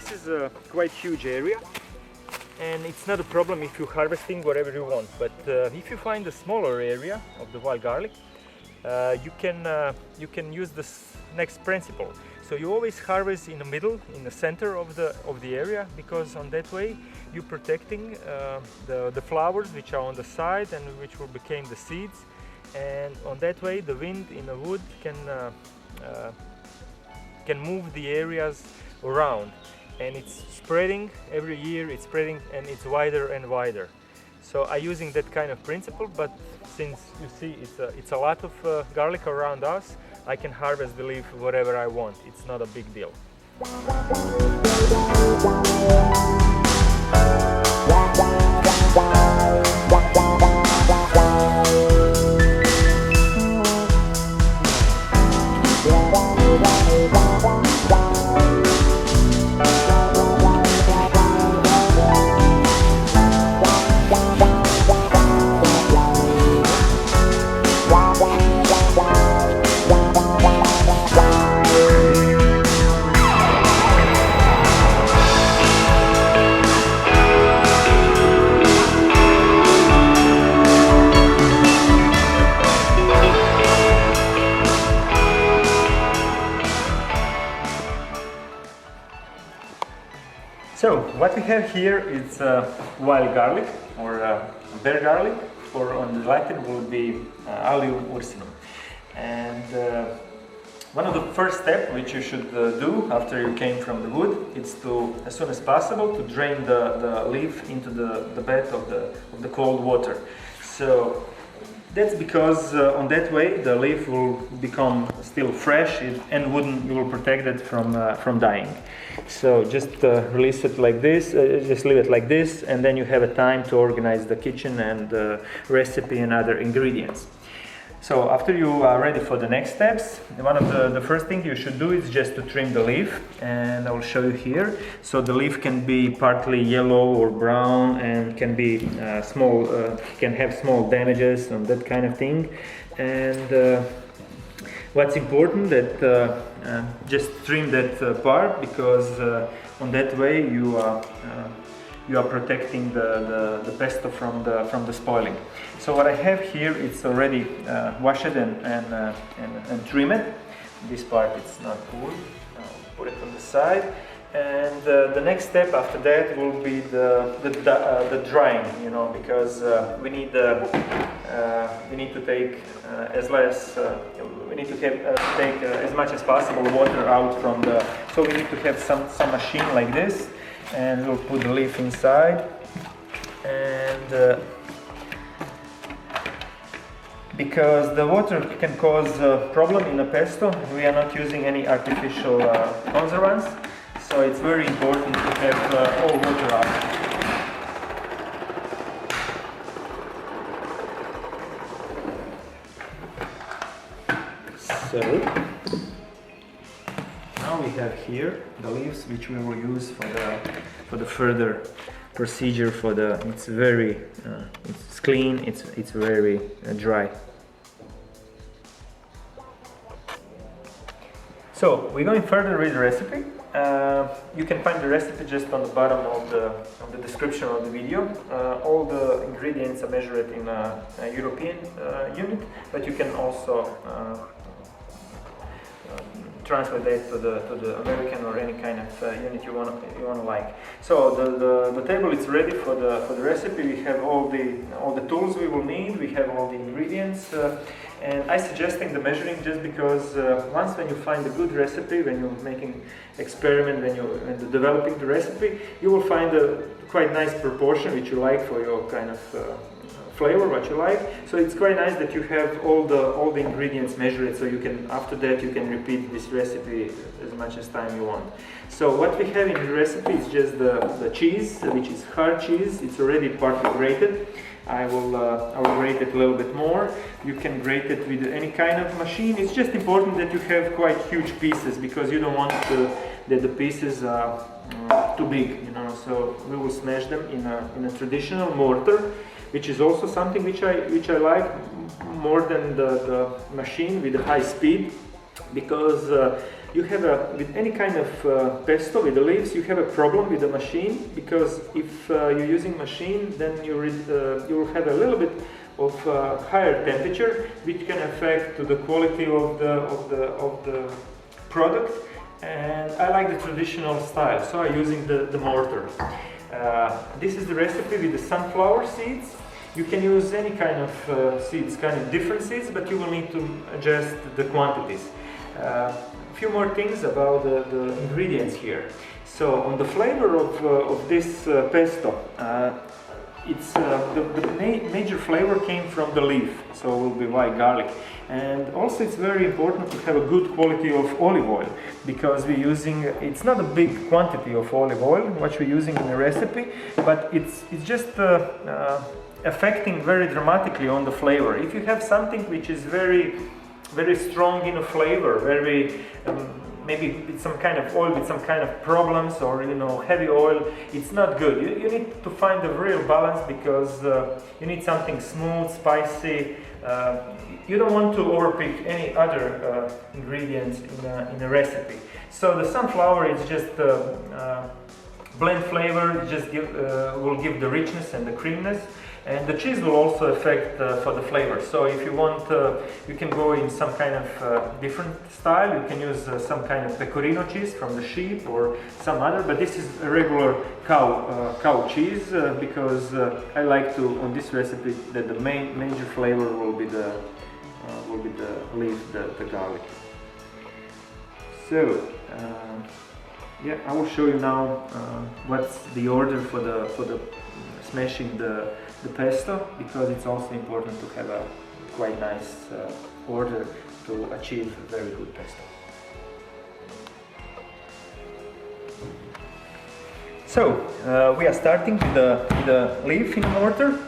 this is a quite huge area, and it's not a problem if you're harvesting whatever you want. But if you find a smaller area of the wild garlic, you can use this next principle. So you always harvest in the middle, in the center of the area, because on that way you're protecting the flowers which are on the side and which will become the seeds. And on that way the wind in the wood can move the areas around, and it's spreading every year. It's spreading and it's wider and wider. So I'm using that kind of principle, but since you see it's a lot of garlic around us, I can harvest the leaf whatever I want. It's not a big deal. So what we have here is wild garlic, or bear garlic, or on the Latin will be allium ursinum. And one of the first steps which you should do after you came from the wood is to, as soon as possible, to drain the leaf into the bed of the cold water. So that's because on that way the leaf will become still fresh and you will protect it from dying. So just release it like this, just leave it like this, and then you have a time to organize the kitchen and the recipe and other ingredients. So after you are ready for the next steps, one of the first thing you should do is just to trim the leaf, and I will show you here. So the leaf can be partly yellow or brown, and can be can have small damages and that kind of thing. And what's important that just trim that part, because on that way you are protecting the pesto from the spoiling. So what I have here, it's already washed and trimmed. This part it's not good. I'll put it on the side. And the next step after that will be the drying, you know, because we need to take take as much as possible water out from the. So we need to have some machine like this, and we'll put the leaf inside. And because the water can cause a problem in a pesto, we are not using any artificial conservants. So it's very important to have all water out. So now we have here the leaves which we will use for the further procedure. It's very it's clean. It's very dry. So we're going further with the recipe. You can find the recipe just on the bottom of the description of the video. All the ingredients are measured in a European unit, but you can also translate that to the American or any kind of unit you want to like. So the table is ready for the recipe. We have all the tools we will need. We have all the ingredients. And I suggesting the measuring just because once when you find a good recipe, when you're making experiment, when you're developing the recipe, you will find a quite nice proportion which you like for your kind of flavor, what you like. So it's quite nice that you have all the ingredients measured, so you can, after that you can repeat this recipe as much as time you want. So what we have in the recipe is just the cheese, which is hard cheese. It's already partly grated. I will grate it a little bit more. You can grate it with any kind of machine. It's just important that you have quite huge pieces, because you don't want that the pieces are too big, you know. So we will smash them in a traditional mortar, which is also something which I like more than the machine with the high speed. because you have with any kind of pesto with the leaves, you have a problem with the machine, because if you're using machine, then you will have a little bit of higher temperature, which can affect to the quality of the product. And I like the traditional style, so I'm using the mortar. This is the recipe with the sunflower seeds. You can use any kind of seeds, kind of different seeds, but you will need to adjust the quantities. A few more things about the ingredients here. So on the flavor of this pesto, the major flavor came from the leaf, so it will be white garlic. And also it's very important to have a good quality of olive oil, because we're using, it's not a big quantity of olive oil what we're using in the recipe, but it's just affecting very dramatically on the flavor. If you have something which is very strong in a flavor, very maybe with some kind of oil, with some kind of problems, or heavy oil, it's not good. You need to find a real balance, because you need something smooth, spicy. You don't want to overpick any other ingredients in a recipe. So the sunflower is just blend flavor, it just will give the richness and the creaminess. And the cheese will also affect for the flavor. So if you want, you can go in some kind of different style. You can use some kind of pecorino cheese from the sheep or some other, but this is a regular cow cheese, because I like to, on this recipe, that the major flavor will be the leaf, the garlic. So yeah, I will show you now what's the order for the smashing the pesto, because it's also important to have a quite nice order to achieve very good pesto. So we are starting with the leaf in the mortar.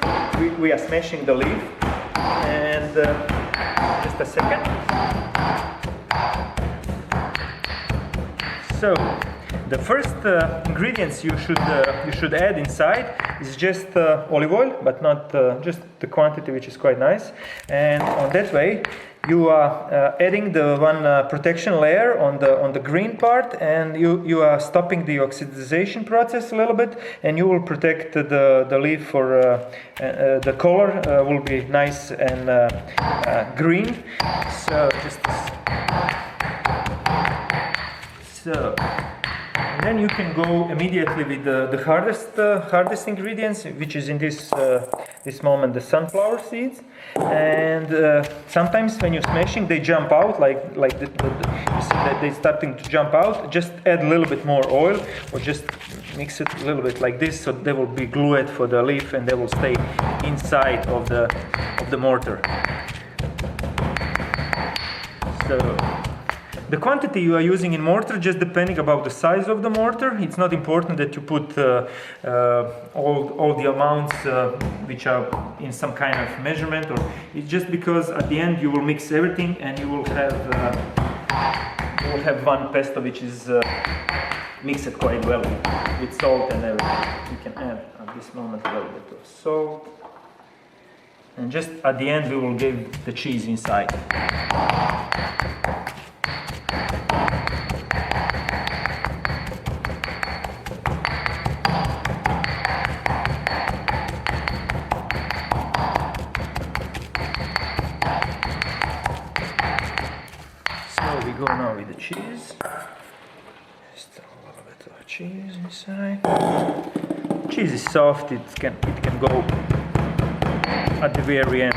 We are smashing the leaf, and just a second. So the first ingredients you should add inside is just olive oil, but not just the quantity, which is quite nice. And on that way, you are adding the one protection layer on the green part, and you are stopping the oxidization process a little bit, and you will protect the leaf for the color will be nice and green. So just so. And then you can go immediately with the hardest ingredients, which is in this moment the sunflower seeds. And sometimes when you're smashing, they jump out, like you see that they're starting to jump out. Just add a little bit more oil, or just mix it a little bit like this, so they will be glued for the leaf, and they will stay inside of the mortar. So the quantity you are using in mortar just depending about the size of the mortar. It's not important that you put all the amounts which are in some kind of measurement, or it's just because at the end you will mix everything, and you will have one pesto which is mixed quite well with salt and everything. You can add at this moment a little bit of salt, and just at the end we will give the cheese inside. We go now with the cheese. Just a little bit of cheese inside. Cheese is soft, it can go at the very end.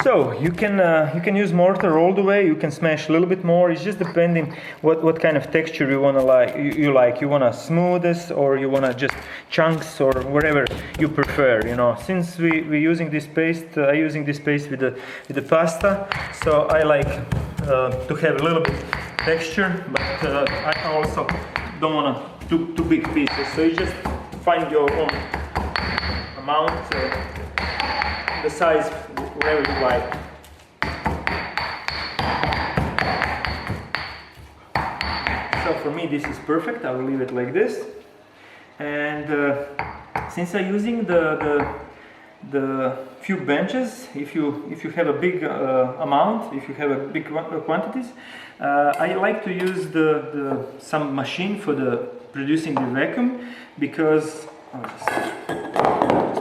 So you can use mortar all the way. You can smash a little bit more. It's just depending what kind of texture you wanna like. You like. You wanna smoothest, or you wanna just chunks, or whatever you prefer. Since we're using this paste, I'm using this paste with the pasta. So I like to have a little bit texture, but I also don't wanna too big pieces. So you just find your own amount, the size, whatever you like. So for me this is perfect. I will leave it like this. And since I'm using the few benches, if you have a big amount, if you have a big quantities, I like to use some machine for the producing the vacuum, because just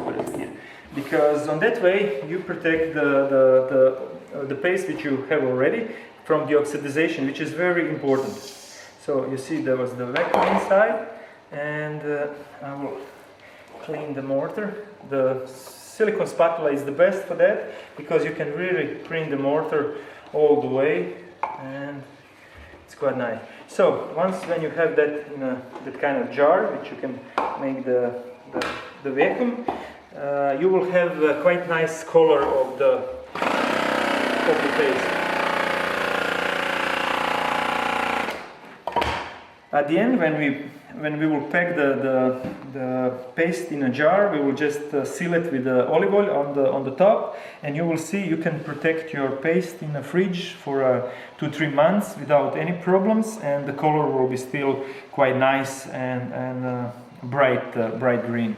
put it here. Because on that way you protect the paste which you have already from the oxidization, which is very important. So you see there was the vacuum inside, and I will clean the mortar. The silicone spatula is the best for that, because you can really clean the mortar all the way, and it's quite nice. So once when you have that in that kind of jar which you can make the vacuum, you will have a quite nice color of the paste. At the end, when we will pack the paste in a jar, we will just seal it with the olive oil on the top, and you will see you can protect your paste in the fridge for 2-3 months without any problems, and the color will be still quite nice and bright green.